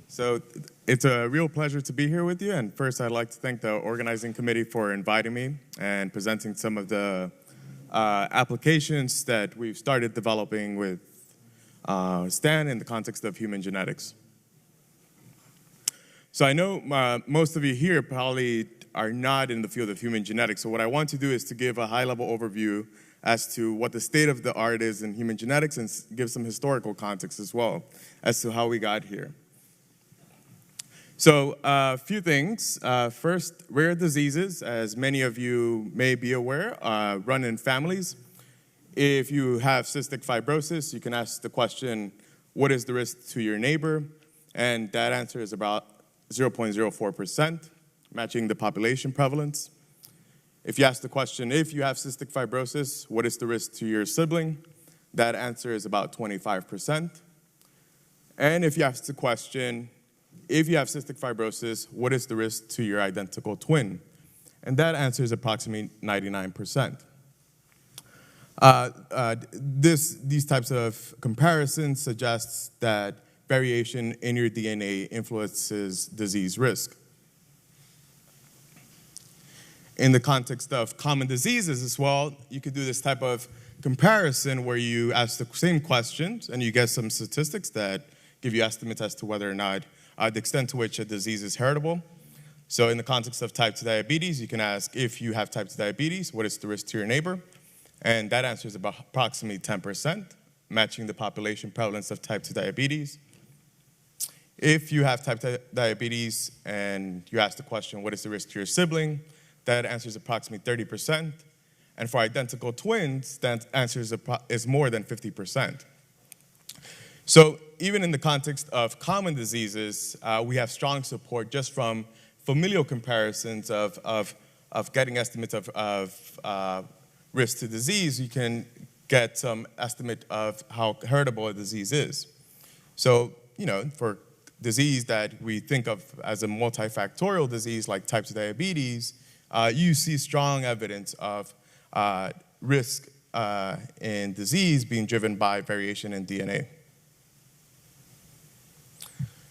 So it's a real pleasure to be here with you. And first, I'd like to thank the organizing committee for inviting me and presenting some of the applications that we've started developing with Stan in the context of human genetics. So I know most of you here probably are not in the field of human genetics. So what I want to do is to give a high-level overview as to what the state of the art is in human genetics and give some historical context as well as to how we got here. So a few things. First, rare diseases, as many of you may be aware, run in families. If you have cystic fibrosis, you can ask the question, what is the risk to your neighbor? And that answer is about 0.04%, matching the population prevalence. If you ask the question, if you have cystic fibrosis, what is the risk to your sibling? That answer is about 25%. And if you ask the question, if you have cystic fibrosis, what is the risk to your identical twin? And that answer is approximately 99%. These types of comparisons suggest that variation in your DNA influences disease risk. In the context of common diseases as well, you could do this type of comparison where you ask the same questions and you get some statistics that give you estimates as to whether or not the extent to which a disease is heritable. So in the context of type 2 diabetes, you can ask, if you have type 2 diabetes, what is the risk to your neighbor? And that answer is about approximately 10%, matching the population prevalence of type 2 diabetes. If you have type 2 diabetes and you ask the question, what is the risk to your sibling? That answer is approximately 30%. And for identical twins, that answer is more than 50%. So even in the context of common diseases, we have strong support just from familial comparisons of getting estimates of risk to disease. You can get some estimate of how heritable a disease is. So, for disease that we think of as a multifactorial disease like type 2 diabetes, you see strong evidence of risk in disease being driven by variation in DNA.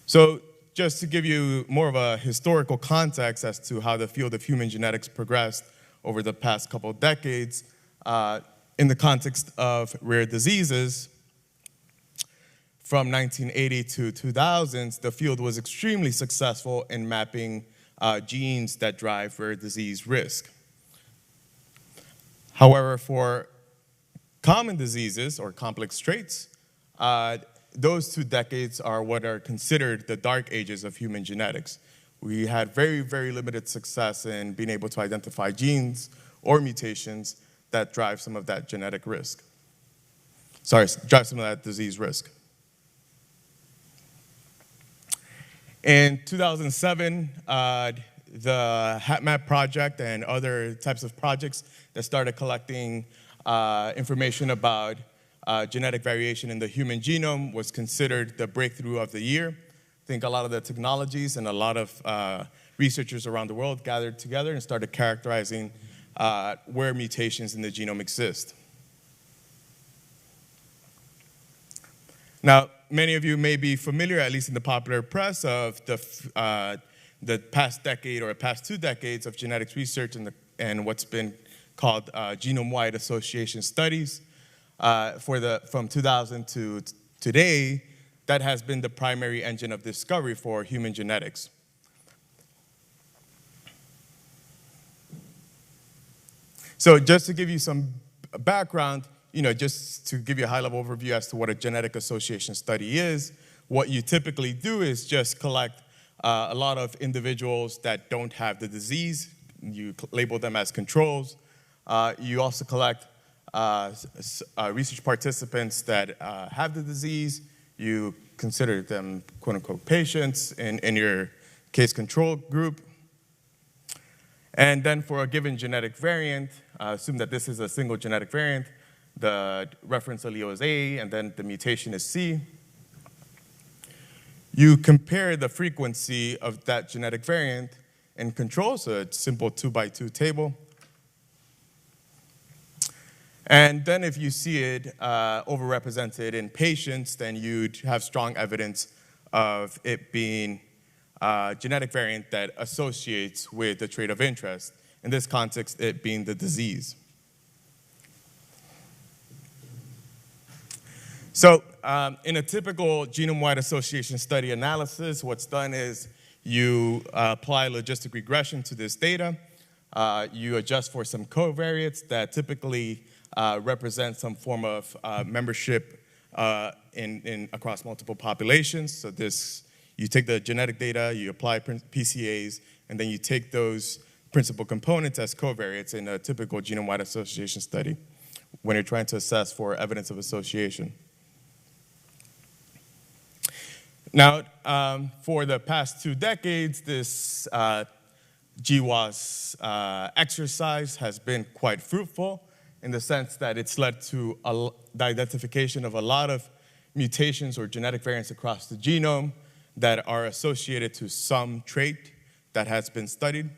So just to give you more of a historical context as to how the field of human genetics progressed over the past couple of decades, in the context of rare diseases, from 1980 to 2000s, the field was extremely successful in mapping genes that drive rare disease risk. However, for common diseases or complex traits, those 2 decades are what are considered the dark ages of human genetics. We had very, very limited success in being able to identify genes or mutations that drive some of that genetic risk. Drive some of that disease risk. In 2007, the HapMap project and other types of projects that started collecting information about genetic variation in the human genome was considered the breakthrough of the year. I think a lot of the technologies and a lot of researchers around the world gathered together and started characterizing where mutations in the genome exist. Now, many of you may be familiar, at least in the popular press, of the past decade or past 2 decades of genetics research and what's been called genome-wide association studies. From 2000 to today, that has been the primary engine of discovery for human genetics. So just to give you some background, just to give you a high-level overview as to what a genetic association study is, what you typically do is just collect a lot of individuals that don't have the disease. You label them as controls. You also collect research participants that have the disease. You consider them, quote-unquote, patients in your case control group. And then for a given genetic variant, assume that this is a single genetic variant, the reference allele is A, and then the mutation is C. You compare the frequency of that genetic variant in control, so it's a simple 2x2 table. And then if you see it overrepresented in patients, then you'd have strong evidence of it being a genetic variant that associates with the trait of interest. In this context, it being the disease. So in a typical genome-wide association study analysis, what's done is you apply logistic regression to this data. You adjust for some covariates that typically represent some form of membership across multiple populations. So you take the genetic data, you apply PCAs, and then you take those principal components as covariates in a typical genome-wide association study when you're trying to assess for evidence of association. Now, for the past 2 decades, this GWAS exercise has been quite fruitful in the sense that it's led to the identification of a lot of mutations or genetic variants across the genome that are associated to some trait that has been studied.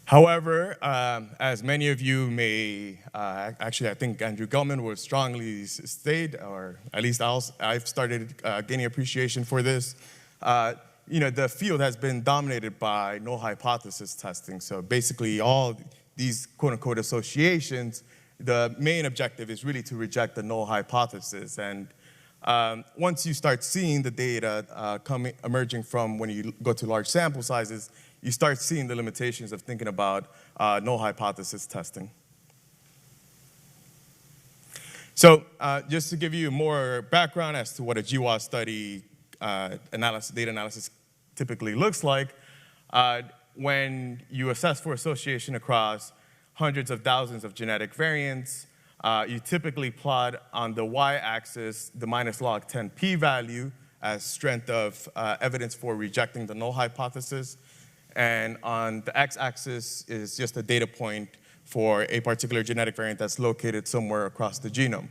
However, as many of you may, actually I think Andrew Gellman would strongly state, or at least I've started gaining appreciation for this, the field has been dominated by null hypothesis testing. So basically all these quote unquote associations, the main objective is really to reject the null hypothesis. And once you start seeing the data emerging from when you go to large sample sizes, you start seeing the limitations of thinking about null hypothesis testing. So just to give you more background as to what a GWAS study data analysis typically looks like, when you assess for association across hundreds of thousands of genetic variants, you typically plot on the y-axis the minus log 10 p-value as strength of evidence for rejecting the null hypothesis. And on the x-axis is just a data point for a particular genetic variant that's located somewhere across the genome.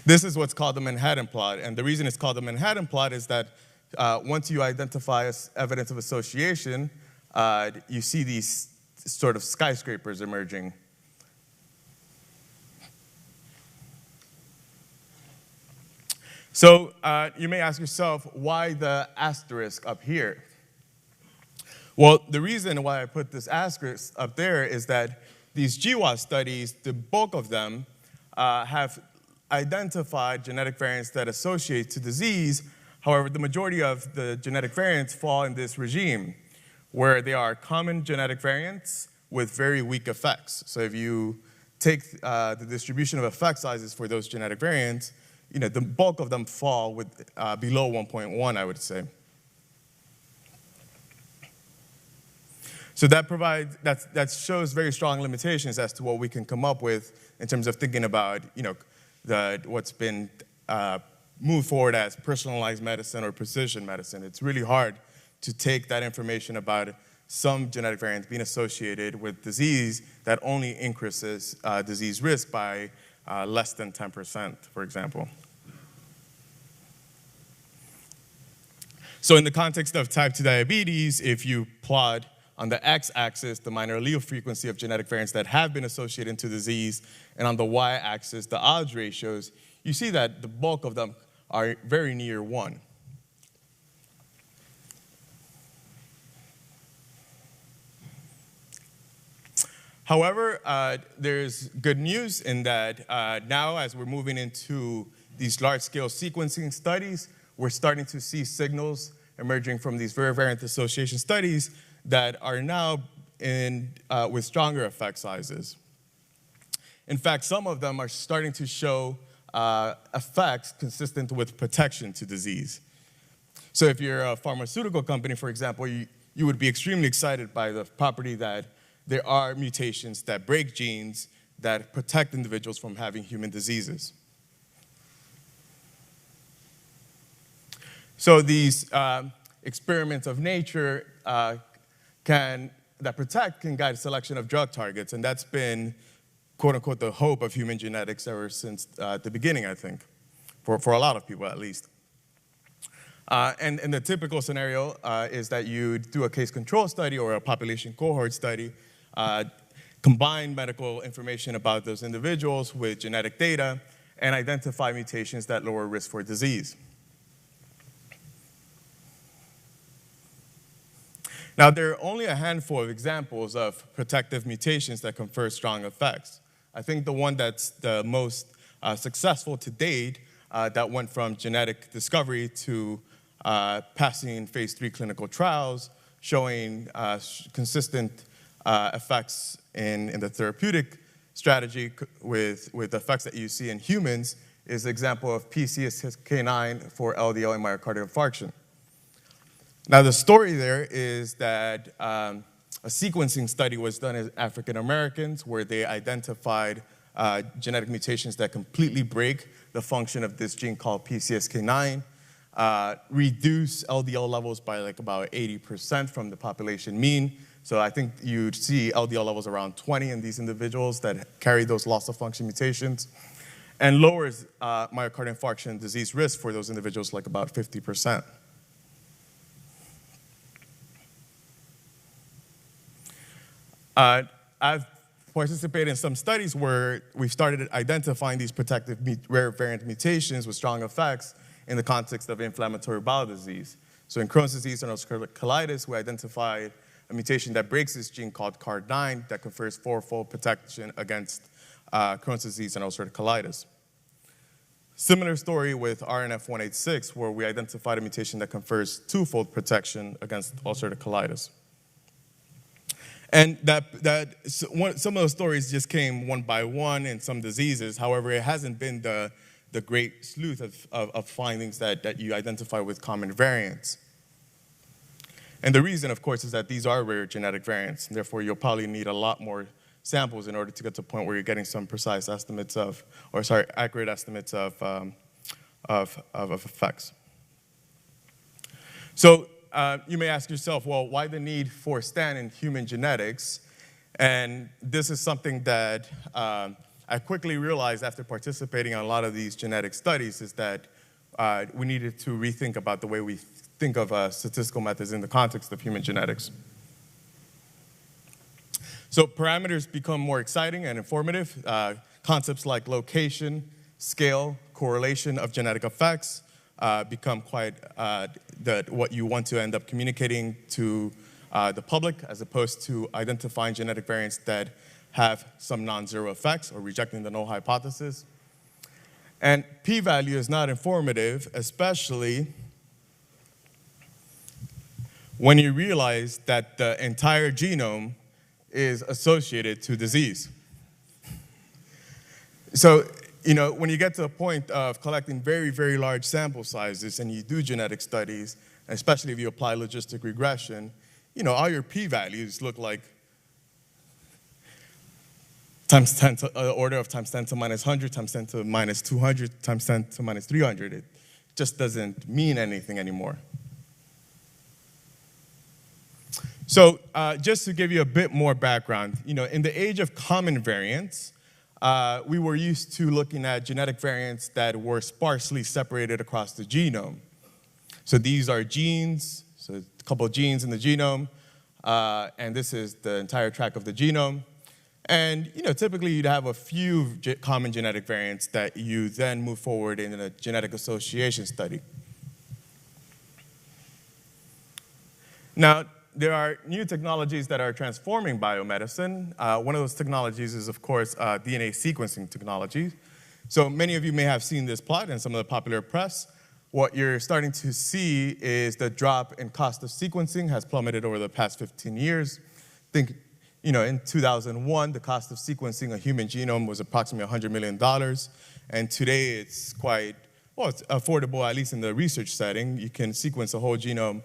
This is what's called the Manhattan plot. And the reason it's called the Manhattan plot is that once you identify evidence of association, you see these sort of skyscrapers emerging. So you may ask yourself, why the asterisk up here? Well, the reason why I put this asterisk up there is that these GWAS studies, the bulk of them, have identified genetic variants that associate to disease. However, the majority of the genetic variants fall in this regime, where they are common genetic variants with very weak effects. So if you take the distribution of effect sizes for those genetic variants, the bulk of them fall with below 1.1, I would say. So that shows very strong limitations as to what we can come up with in terms of thinking about, what's been moved forward as personalized medicine or precision medicine. It's really hard to take that information about some genetic variants being associated with disease that only increases disease risk by less than 10%, for example. So in the context of type 2 diabetes, if you plot on the x-axis the minor allele frequency of genetic variants that have been associated to disease, and on the y-axis the odds ratios, you see that the bulk of them are very near 1. However, there's good news in that now as we're moving into these large-scale sequencing studies, we're starting to see signals emerging from these variant association studies that are now with stronger effect sizes. In fact, some of them are starting to show effects consistent with protection to disease. So if you're a pharmaceutical company, for example, you would be extremely excited by the property that there are mutations that break genes that protect individuals from having human diseases. So these experiments of nature that protect can guide selection of drug targets, and that's been, quote unquote, the hope of human genetics ever since the beginning, I think, for a lot of people at least. And the typical scenario is that you do a case control study or a population cohort study combine medical information about those individuals with genetic data, and identify mutations that lower risk for disease. Now, there are only a handful of examples of protective mutations that confer strong effects. I think the one that's the most successful to date that went from genetic discovery to passing phase 3 clinical trials, showing consistent effects in the therapeutic strategy with effects that you see in humans, is the example of PCSK9 for LDL and myocardial infarction. Now, the story there is that a sequencing study was done in African Americans where they identified genetic mutations that completely break the function of this gene called PCSK9, reduce LDL levels by like about 80% from the population mean. So I think you'd see LDL levels around 20 in these individuals that carry those loss of function mutations, and lowers myocardial infarction disease risk for those individuals like about 50%. I've participated in some studies where we've started identifying these protective rare variant mutations with strong effects in the context of inflammatory bowel disease. So in Crohn's disease and ulcerative colitis, we identified a mutation that breaks this gene called CARD9 that confers fourfold protection against Crohn's disease and ulcerative colitis. Similar story with RNF186, where we identified a mutation that confers twofold protection against ulcerative colitis. And some of those stories just came one by one in some diseases. However, it hasn't been the great sleuth of findings that you identify with common variants. And the reason, of course, is that these are rare genetic variants. And therefore, you'll probably need a lot more samples in order to get to a point where you're getting some precise estimates accurate estimates of effects. So you may ask yourself, well, why the need for STAN in human genetics? And this is something that I quickly realized after participating in a lot of these genetic studies, is that we needed to rethink about the way we think of statistical methods in the context of human genetics. So parameters become more exciting and informative. Concepts like location, scale, correlation of genetic effects become quite what you want to end up communicating to the public, as opposed to identifying genetic variants that have some non-zero effects or rejecting the null hypothesis. And p-value is not informative, especially when you realize that the entire genome is associated to disease. So, when you get to a point of collecting very, very large sample sizes and you do genetic studies, especially if you apply logistic regression, all your p-values look like times 10 to order of times 10 to minus 100, times 10 to minus 200, times 10 to minus 300. It just doesn't mean anything anymore. So just to give you a bit more background, in the age of common variants, we were used to looking at genetic variants that were sparsely separated across the genome. So these are genes, so a couple of genes in the genome, and this is the entire tract of the genome. And typically you'd have a few common genetic variants that you then move forward in a genetic association study. Now, there are new technologies that are transforming biomedicine. One of those technologies is, of course, DNA sequencing technology. So many of you may have seen this plot in some of the popular press. What you're starting to see is the drop in cost of sequencing has plummeted over the past 15 years. Think, in 2001, the cost of sequencing a human genome was approximately $100 million. And today it's quite, it's affordable, at least in the research setting. You can sequence a whole genome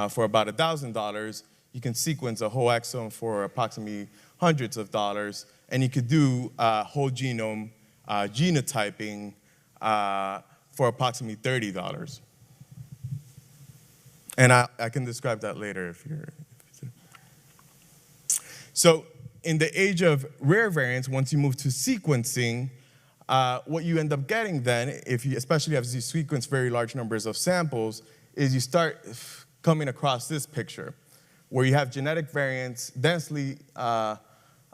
for about $1,000. You can sequence a whole exome for approximately hundreds of dollars. And you could do whole genome genotyping for approximately $30. And I can describe that later if you're. So in the age of rare variants, once you move to sequencing, what you end up getting then, especially as you sequence very large numbers of samples, is you start coming across this picture, where you have genetic variants densely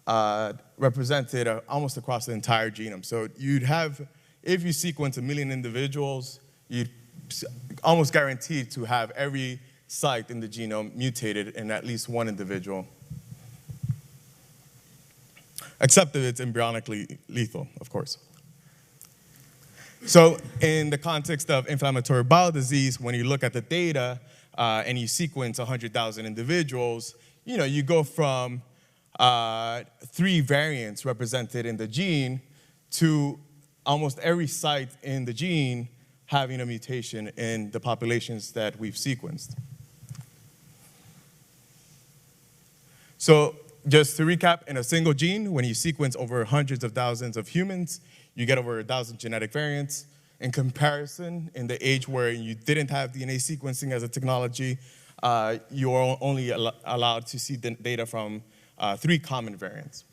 represented almost across the entire genome. So you'd have, if you sequence 1 million individuals, you'd almost guaranteed to have every site in the genome mutated in at least one individual. Except that it's embryonically lethal, of course. So in the context of inflammatory bowel disease, when you look at the data and you sequence 100,000 individuals, you go from 3 variants represented in the gene to almost every site in the gene having a mutation in the populations that we've sequenced. So just to recap, in a single gene, when you sequence over hundreds of thousands of humans, you get over 1,000 genetic variants. In comparison, in the age where you didn't have DNA sequencing as a technology, you are only allowed to see the data from 3 common variants.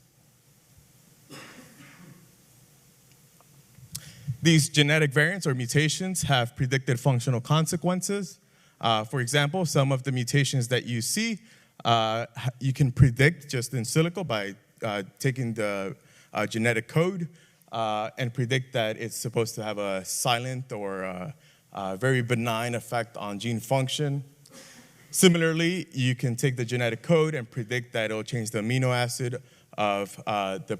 These genetic variants or mutations have predicted functional consequences. For example, some of the mutations that you see, you can predict just in silico by taking the genetic code and predict that it's supposed to have a silent or a very benign effect on gene function. Similarly, you can take the genetic code and predict that it'll change the amino acid of the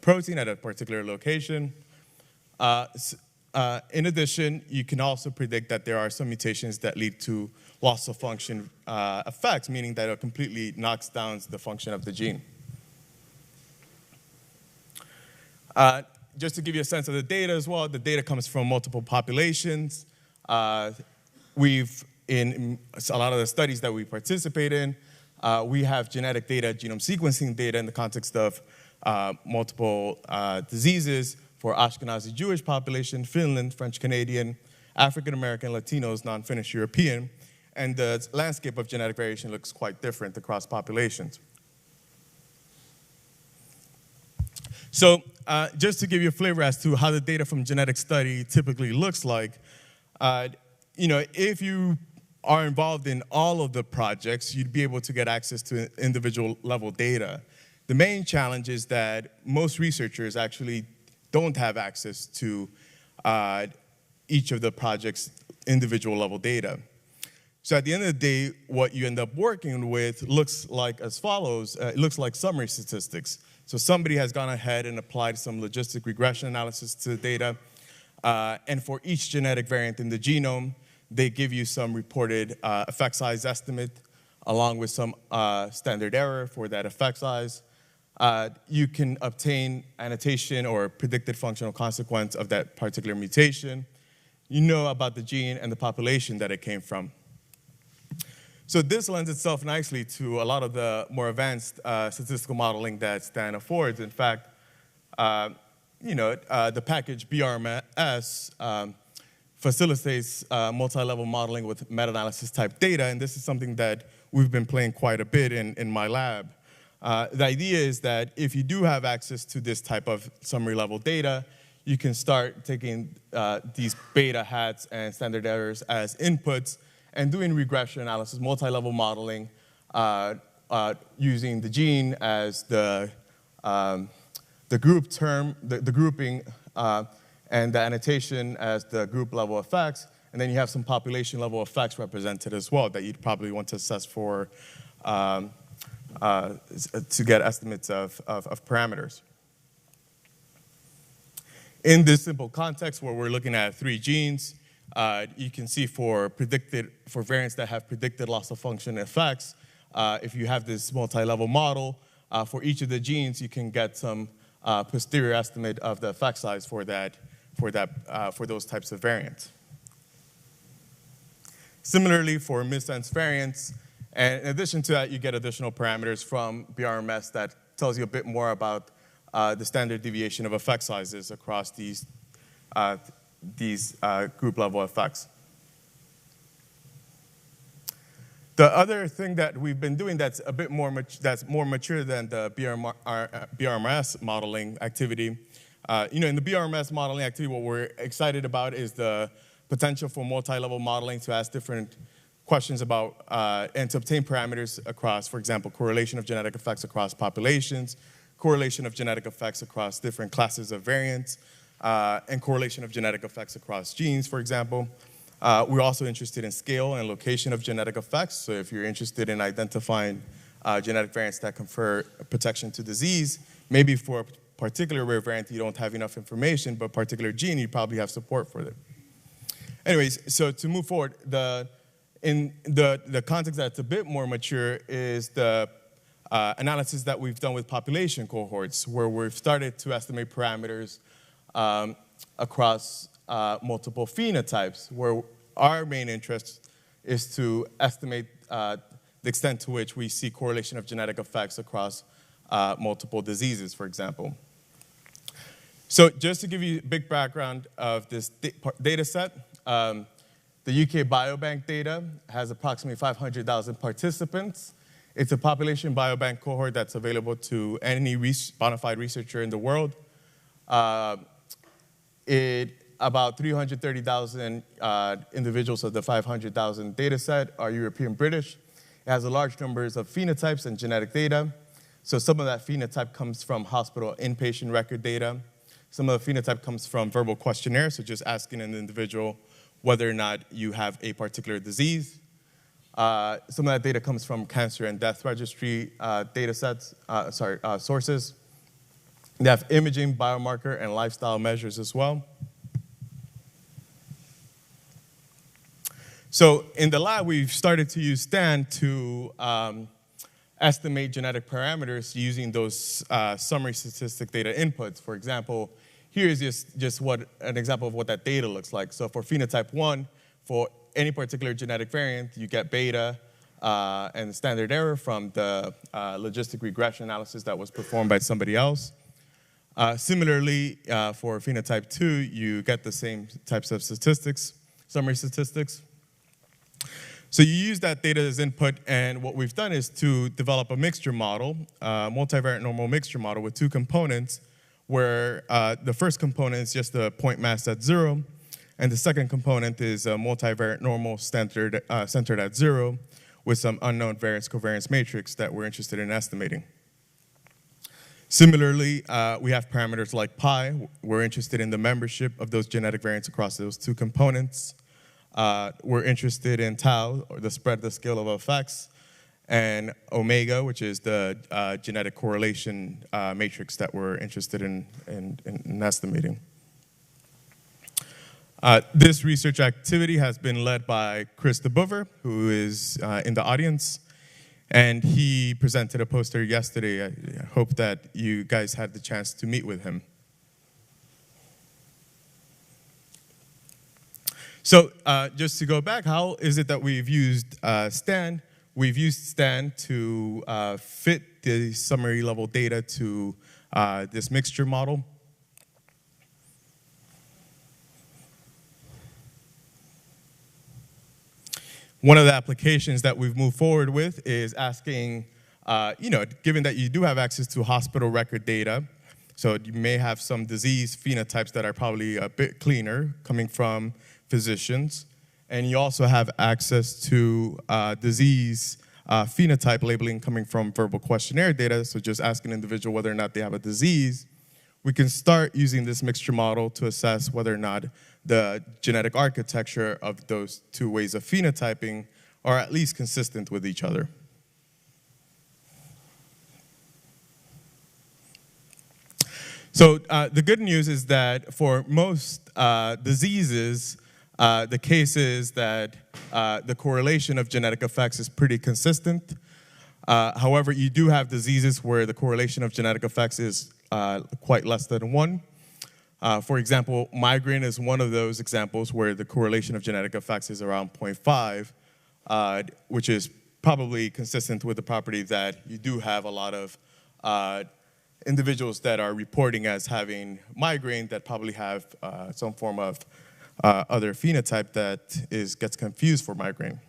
protein at a particular location. In addition, you can also predict that there are some mutations that lead to loss of function effects, meaning that it completely knocks down the function of the gene. Just to give you a sense of the data as well, the data comes from multiple populations. In a lot of the studies that we participate in, we have genetic data, genome sequencing data in the context of multiple diseases for Ashkenazi Jewish population, Finland, French Canadian, African American, Latinos, non-Finnish European, and the landscape of genetic variation looks quite different across populations. So just to give you a flavor as to how the data from genetic study typically looks like, if you are involved in all of the projects, you'd be able to get access to individual level data. The main challenge is that most researchers actually don't have access to each of the project's individual level data. So at the end of the day, what you end up working with looks like as follows. It looks like summary statistics. So somebody has gone ahead and applied some logistic regression analysis to the data. And for each genetic variant in the genome, they give you some reported effect size estimate along with some standard error for that effect size. You can obtain annotation or predicted functional consequence of that particular mutation. You know about the gene and the population that it came from. So this lends itself nicely to a lot of the more advanced statistical modeling that Stan affords. In fact, the package BRMS facilitates multi-level modeling with meta-analysis type data, and this is something that we've been playing quite a bit in my lab. The idea is that if you do have access to this type of summary level data, you can start taking these beta hats and standard errors as inputs and doing regression analysis, multi-level modeling, using the gene as the group term, the grouping, and the annotation as the group level effects. And then you have some population level effects represented as well that you'd probably want to assess for to get estimates of parameters. In this simple context where we're looking at 3 genes, you can see for variants that have predicted loss of function effects, if you have this multi-level model, for each of the genes, you can get some posterior estimate of the effect size for those types of variants. Similarly, for missense variants, and in addition to that, you get additional parameters from BRMS that tells you a bit more about the standard deviation of effect sizes across these group level effects. The other thing that we've been doing that's a bit more mature than the BRMS modeling activity, in the BRMS modeling activity, what we're excited about is the potential for multi-level modeling to ask different questions about and to obtain parameters across, for example, correlation of genetic effects across populations, correlation of genetic effects across different classes of variants, and correlation of genetic effects across genes, for example. We're also interested in scale and location of genetic effects. So if you're interested in identifying genetic variants that confer protection to disease, maybe for a particular rare variant you don't have enough information, but a particular gene you probably have support for it. Anyways, so to move forward, in the context that's a bit more mature is the analysis that we've done with population cohorts, where we've started to estimate parameters across multiple phenotypes, where our main interest is to estimate the extent to which we see correlation of genetic effects across multiple diseases, for example. So just to give you a big background of this data set, the UK Biobank data has approximately 500,000 participants. It's a population biobank cohort that's available to any bona fide researcher in the world. About 330,000 individuals of the 500,000 data set are European British. It has a large numbers of phenotypes and genetic data. So some of that phenotype comes from hospital inpatient record data. Some of the phenotype comes from verbal questionnaires, so just asking an individual whether or not you have a particular disease. Some of that data comes from cancer and death registry data sets, sources. They have imaging, biomarker, and lifestyle measures as well. So in the lab, we've started to use STAN to estimate genetic parameters using those summary statistic data inputs. For example, here is just an example of what that data looks like. So for phenotype 1, for any particular genetic variant, you get beta and standard error from the logistic regression analysis that was performed by somebody else. Similarly, for phenotype 2, you get the same types of statistics, summary statistics. So you use that data as input, and what we've done is to develop a mixture model, multivariate normal mixture model with two components, where the first component is just the point mass at 0, and the second component is a multivariate normal centered at 0 with some unknown variance covariance matrix that we're interested in estimating. Similarly, we have parameters like pi. We're interested in the membership of those genetic variants across those two components. We're interested in tau, or the spread, the scale of effects, and omega, which is the genetic correlation matrix that we're interested in estimating. This research activity has been led by Chris DeBover, who is in the audience, and he presented a poster yesterday. I hope that you guys had the chance to meet with him. So just to go back, how is it that we've used STAN? We've used STAN to fit the summary level data to this mixture model. One of the applications that we've moved forward with is asking, given that you do have access to hospital record data, so you may have some disease phenotypes that are probably a bit cleaner coming from physicians, and you also have access to disease phenotype labeling coming from verbal questionnaire data, so just ask an individual whether or not they have a disease. We can start using this mixture model to assess whether or not the genetic architecture of those two ways of phenotyping are at least consistent with each other. So the good news is that for most diseases, the case is that the correlation of genetic effects is pretty consistent. However, you do have diseases where the correlation of genetic effects is quite less than 1. For example, migraine is one of those examples where the correlation of genetic effects is around 0.5, which is probably consistent with the property that you do have a lot of individuals that are reporting as having migraine that probably have some form of other phenotype that gets confused for migraine.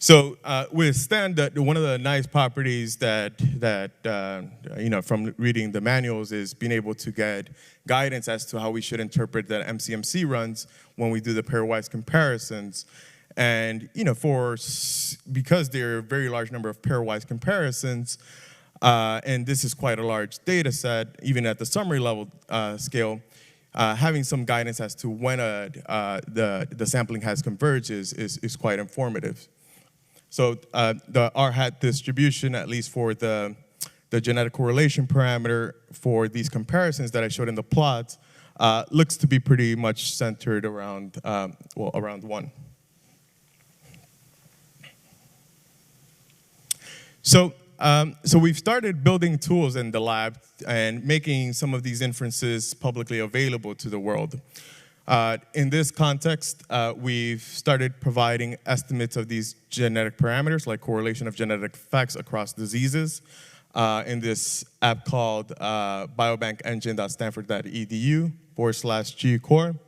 So with STAN, one of the nice properties that from reading the manuals is being able to get guidance as to how we should interpret the MCMC runs when we do the pairwise comparisons. And because there are a very large number of pairwise comparisons, and this is quite a large data set, even at the summary level scale, having some guidance as to when the sampling has converged is quite informative. So the R-hat distribution, at least for the genetic correlation parameter for these comparisons that I showed in the plots, looks to be pretty much centered around, around 1. So we've started building tools in the lab and making some of these inferences publicly available to the world. In this context, we've started providing estimates of these genetic parameters, like correlation of genetic effects across diseases, in this app called biobankengine.stanford.edu/gcore.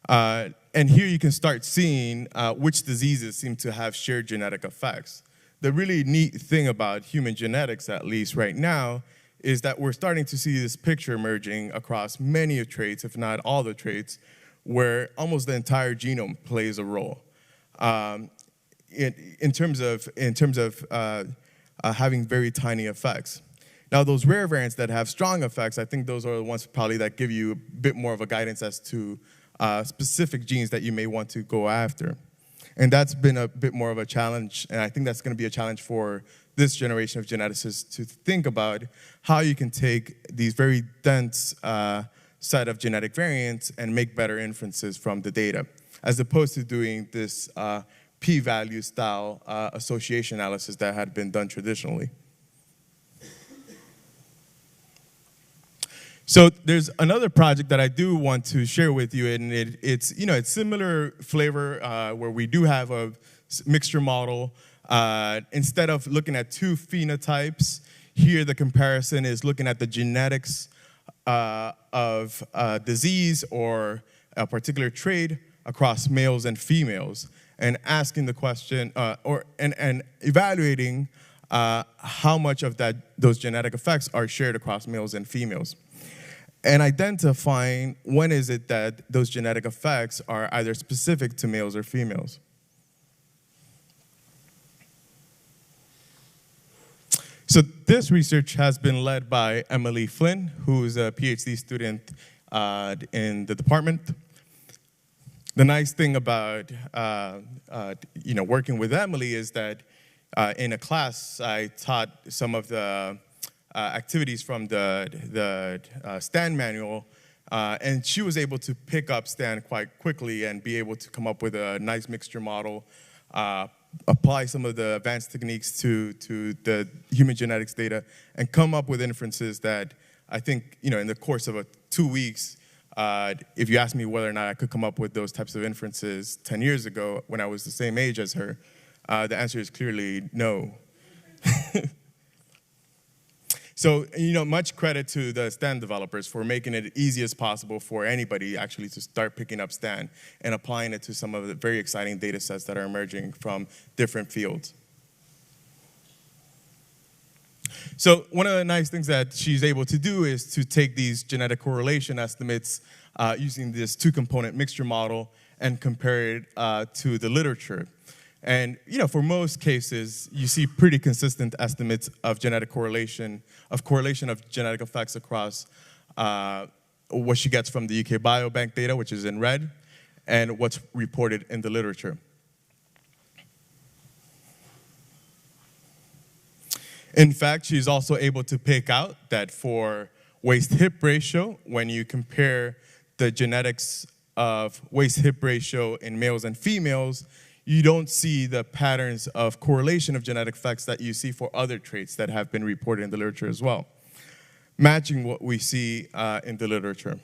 And here you can start seeing which diseases seem to have shared genetic effects. The really neat thing about human genetics, at least right now, is that we're starting to see this picture emerging across many of traits, if not all the traits, where almost the entire genome plays a role. In terms of having very tiny effects. Now, those rare variants that have strong effects, I think those are the ones probably that give you a bit more of a guidance as to specific genes that you may want to go after. And that's been a bit more of a challenge, and I think that's going to be a challenge for this generation of geneticists to think about how you can take these very dense set of genetic variants and make better inferences from the data, as opposed to doing this p-value style association analysis that had been done traditionally. So there's another project that I do want to share with you, and it's similar flavor where we do have a mixture model. Instead of looking at 2 phenotypes, here the comparison is looking at the genetics of a disease or a particular trait across males and females, and asking the question and evaluating how much of those genetic effects are shared across males and females, and identifying when is it that those genetic effects are either specific to males or females. So this research has been led by Emily Flynn, who's a PhD student in the department. The nice thing about working with Emily is that in a class I taught some of the activities from the STAN manual, and she was able to pick up STAN quite quickly and be able to come up with a nice mixture model, apply some of the advanced techniques to the human genetics data, and come up with inferences that I think, in the course of 2 weeks, if you asked me whether or not I could come up with those types of inferences 10 years ago when I was the same age as her, the answer is clearly no. So, much credit to the STAN developers for making it easy as possible for anybody actually to start picking up STAN and applying it to some of the very exciting data sets that are emerging from different fields. So one of the nice things that she's able to do is to take these genetic correlation estimates using this 2-component mixture model and compare it to the literature. And for most cases, you see pretty consistent estimates of correlation of genetic effects across what she gets from the UK Biobank data, which is in red, and what's reported in the literature. In fact, she's also able to pick out that for waist-hip ratio, when you compare the genetics of waist-hip ratio in males and females, you don't see the patterns of correlation of genetic effects that you see for other traits that have been reported in the literature as well, matching what we see in the literature.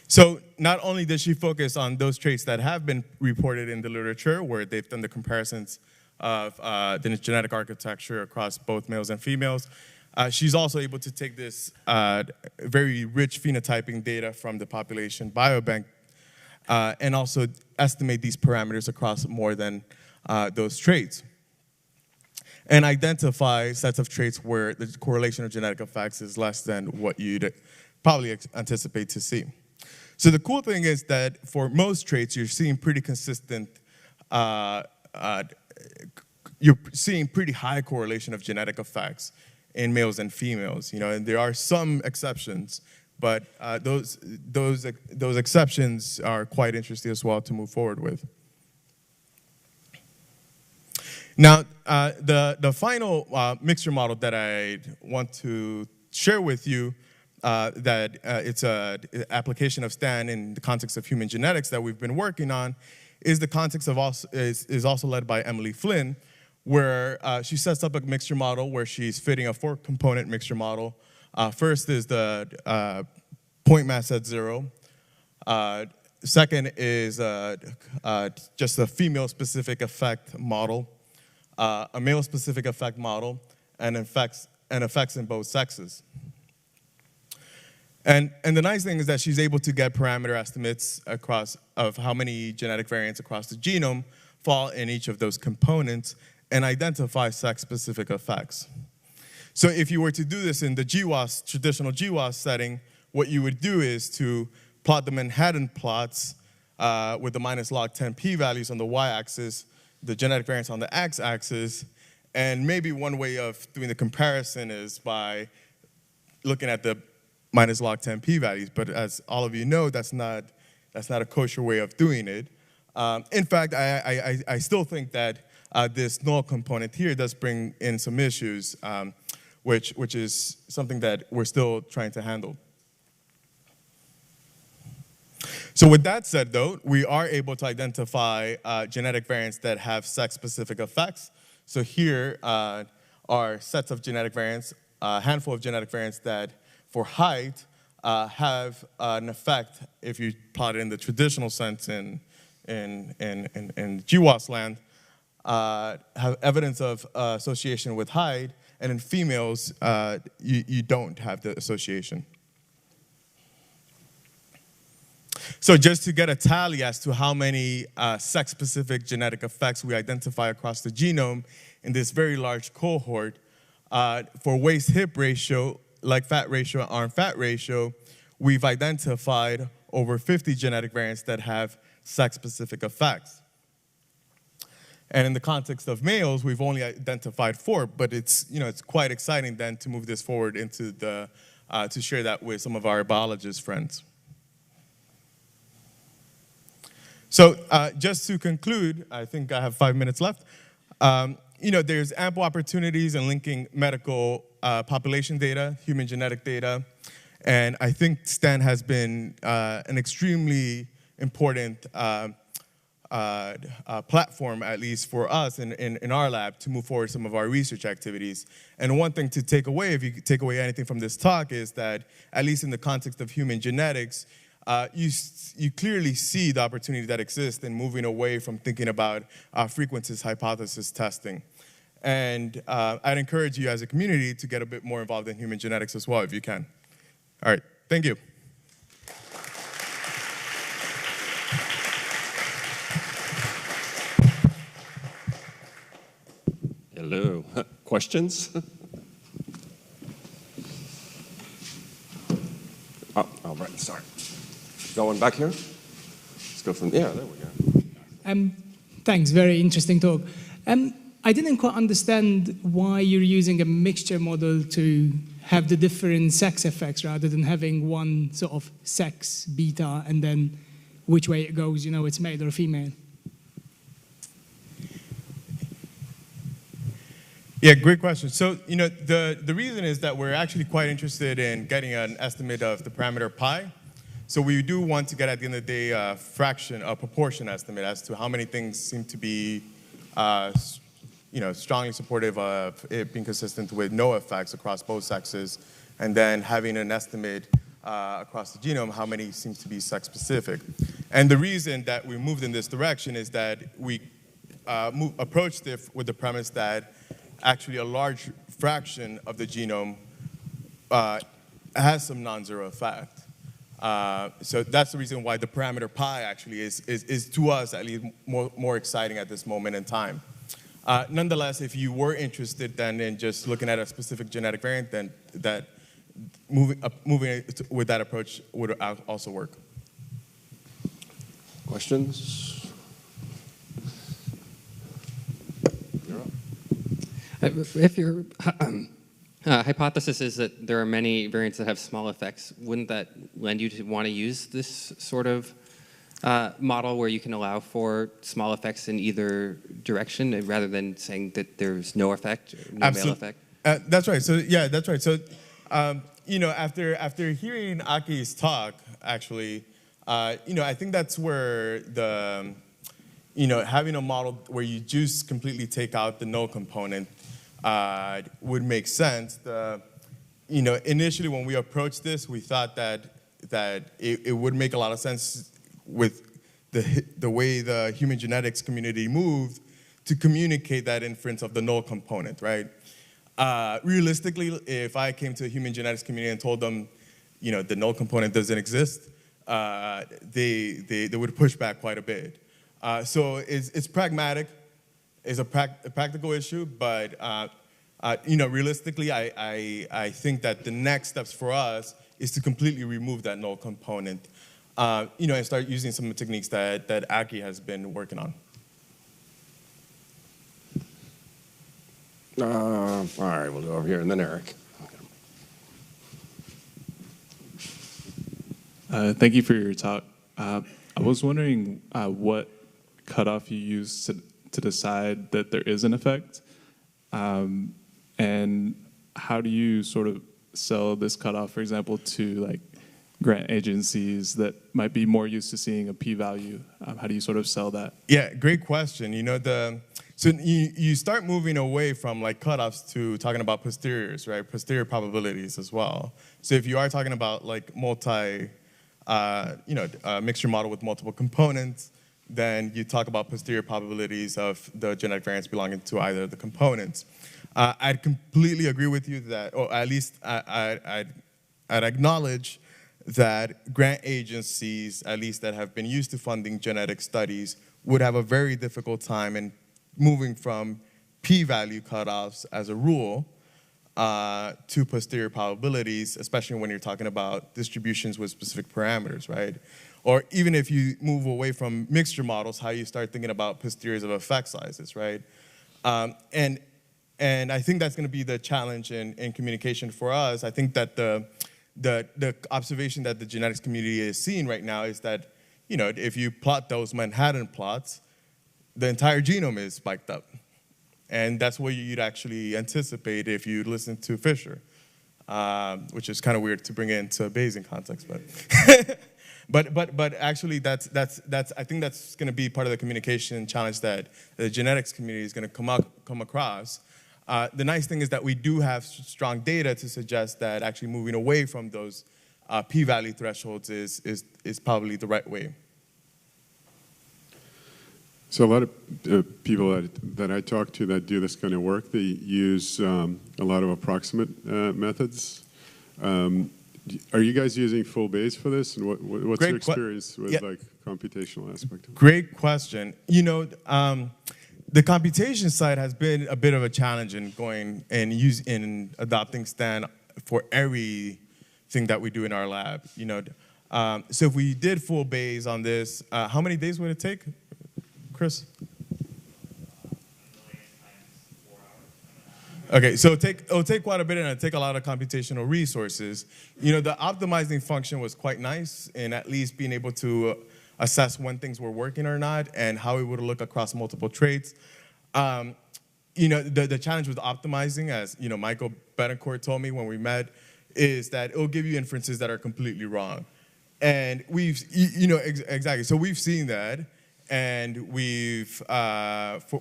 So not only does she focus on those traits that have been reported in the literature, where they've done the comparisons of the genetic architecture across both males and females, she's also able to take this very rich phenotyping data from the population biobank and also estimate these parameters across more than those traits, and identify sets of traits where the correlation of genetic effects is less than what you'd probably anticipate to see. So the cool thing is that for most traits, you're seeing pretty consistent, you're seeing pretty high correlation of genetic effects in males and females, and there are some exceptions, but those exceptions are quite interesting as well to move forward with. Now, the final mixture model that I want to share with you, that it's an application of STAN in the context of human genetics that we've been working on, is the context of is also led by Emily Flynn, where she sets up a mixture model where she's fitting a 4-component mixture model. First is the point mass at 0. Second is just a female-specific effect model, a male-specific effect model, and effects in both sexes. And the nice thing is that she's able to get parameter estimates of how many genetic variants across the genome fall in each of those components and identify sex-specific effects. So if you were to do this in the GWAS, traditional GWAS setting, what you would do is to plot the Manhattan plots with the minus log 10 p-values on the y-axis, the genetic variants on the x-axis, and maybe one way of doing the comparison is by looking at the minus log 10 p-values, but as all of you know, that's not a kosher way of doing it. In fact, I still think that this null component here does bring in some issues, which is something that we're still trying to handle. So with that said, though, we are able to identify genetic variants that have sex-specific effects. So here are sets of genetic variants, a handful of genetic variants that, for height, have an effect, if you plot it in the traditional sense in GWAS land, have evidence of association with height, and in females, you don't have the association. So just to get a tally as to how many sex-specific genetic effects we identify across the genome in this very large cohort, for waist-hip ratio, like fat ratio, arm-fat ratio, we've identified over 50 genetic variants that have sex-specific effects. And in the context of males, we've only identified 4, but it's quite exciting then to move this forward into to share that with some of our biologist friends. So just to conclude, I think I have 5 minutes left. There's ample opportunities in linking medical population data, human genetic data, and I think STAN has been an extremely important platform, at least for us in our lab, to move forward some of our research activities. And one thing to take away, if you take away anything from this talk, is that, at least in the context of human genetics, you clearly see the opportunity that exists in moving away from thinking about frequencies hypothesis testing. And I'd encourage you as a community to get a bit more involved in human genetics as well, if you can. All right, thank you. Hello. Questions? Oh, all right, sorry. Going back here? Let's go from, there we go. Thanks, very interesting talk. I didn't quite understand why you're using a mixture model to have the different sex effects rather than having one sort of sex beta and then which way it goes, it's male or female. Yeah, great question. So, the reason is that we're actually quite interested in getting an estimate of the parameter pi. So we do want to get, at the end of the day, a proportion estimate as to how many things seem to be, strongly supportive of it being consistent with no effects across both sexes, and then having an estimate across the genome how many seems to be sex-specific. And the reason that we moved in this direction is that we approached it with the premise that actually a large fraction of the genome has some non-zero effect. So that's the reason why the parameter pi actually is to us at least more exciting at this moment in time. Nonetheless, if you were interested then in just looking at a specific genetic variant, then moving with that approach would also work. Questions? You're up. If your hypothesis is that there are many variants that have small effects, wouldn't that lend you to want to use this sort of model where you can allow for small effects in either direction rather than saying that there's no effect, no male effect? That's right. So yeah, that's right. So after hearing Aki's talk, actually, I think that's where the having a model where you just completely take out the null component would make sense. Initially when we approached this, we thought that it would make a lot of sense with the way the human genetics community moved to communicate that inference of the null component, right? Realistically, if I came to the human genetics community and told them, the null component doesn't exist, they would push back quite a bit. So it's pragmatic, it's a practical issue, but realistically, I think that the next steps for us is to completely remove that null component, and start using some of the techniques that Aki has been working on. All right, we'll go over here, and then Eric. Thank you for your talk. I was wondering what cutoff you use to decide that there is an effect, and how do you sort of sell this cutoff, for example, to grant agencies that might be more used to seeing a p-value? How do you sort of sell that? Yeah, great question. So you start moving away from cutoffs to talking about posteriors, right? Posterior probabilities as well. So if you are talking about mixture model with multiple components, then you talk about posterior probabilities of the genetic variants belonging to either of the components. I'd completely agree with you that, or at least I'd acknowledge that grant agencies, at least that have been used to funding genetic studies, would have a very difficult time in moving from p-value cutoffs as a rule to posterior probabilities, especially when you're talking about distributions with specific parameters, right? Or even if you move away from mixture models, how you start thinking about posteriors of effect sizes, right? And I think that's going to be the challenge in communication for us. I think that the observation that the genetics community is seeing right now is that, if you plot those Manhattan plots, the entire genome is spiked up. And that's what you'd actually anticipate if you listen to Fisher, which is kind of weird to bring it into a Bayesian context, but actually I think that's going to be part of the communication challenge that the genetics community is going to come across. The nice thing is that we do have strong data to suggest that actually moving away from those p-value thresholds is probably the right way. So a lot of people that I talk to that do this kind of work, they use a lot of approximate methods. Are you guys using full Bayes for this? And what's your experience with computational aspect of it? Great question. The computation side has been a bit of a challenge in going and in adopting Stan for everything that we do in our lab. So if we did full Bayes on this, how many days would it take? Chris? Okay, so it'll take quite a bit, and it'll take a lot of computational resources. The optimizing function was quite nice in at least being able to assess when things were working or not, and how it would look across multiple traits. The challenge with optimizing, as Michael Betancourt told me when we met, is that it'll give you inferences that are completely wrong. And we've, exactly. So we've seen that. And we've, therefore,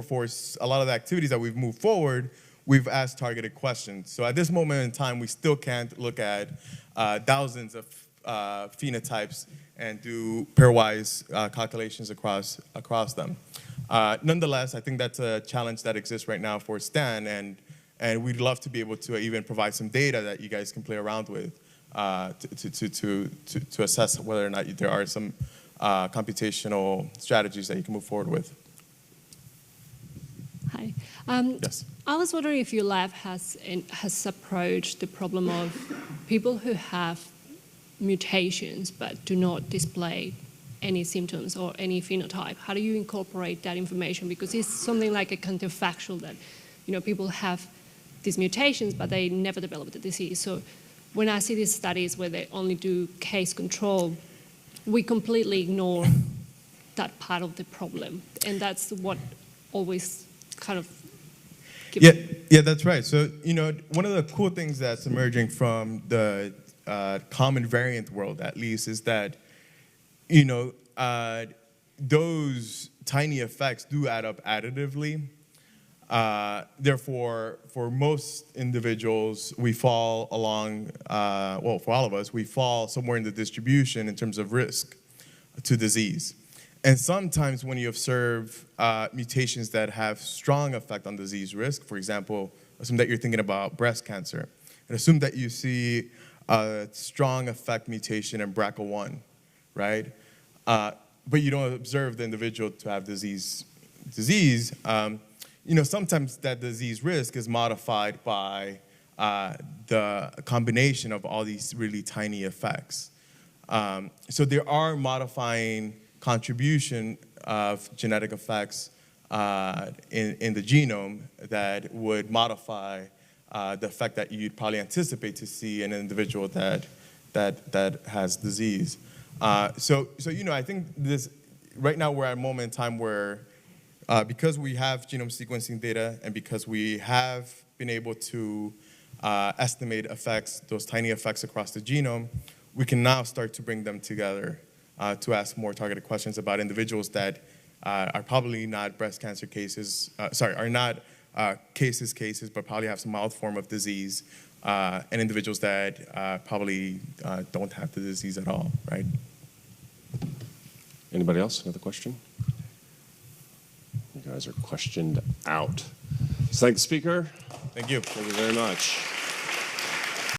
for a lot of the activities that we've moved forward, we've asked targeted questions. So at this moment in time, we still can't look at thousands of phenotypes and do pairwise calculations across them. Nonetheless, I think that's a challenge that exists right now for Stan, and we'd love to be able to even provide some data that you guys can play around with to assess whether or not there are some computational strategies that you can move forward with. Hi. Yes. I was wondering if your lab has approached the problem of people who have mutations but do not display any symptoms or any phenotype? How do you incorporate that information? Because it's something like a counterfactual that, people have these mutations, but they never develop the disease. So when I see these studies where they only do case control, we completely ignore that part of the problem. And that's what always kind of gives Yeah, that's right. So, one of the cool things that's emerging from the common variant world, at least, is that, those tiny effects do add up additively. Therefore, for most individuals, we fall along, for all of us, we fall somewhere in the distribution in terms of risk to disease. And sometimes when you observe mutations that have strong effect on disease risk, for example, assume that you're thinking about breast cancer, and assume that you see a strong effect mutation in BRCA1, right? But you don't observe the individual to have disease. Sometimes that disease risk is modified by the combination of all these really tiny effects. So there are modifying contribution of genetic effects in the genome that would modify the effect that you'd probably anticipate to see in an individual that has disease. So I think this right now we're at a moment in time where because we have genome sequencing data and because we have been able to estimate effects, those tiny effects across the genome, we can now start to bring them together to ask more targeted questions about individuals that are probably not breast cancer cases, are not cases, but probably have some mild form of disease, and individuals that probably don't have the disease at all, right? Anybody else? Another question? You guys are questioned out. So thank the speaker. Thank you. Thank you very much.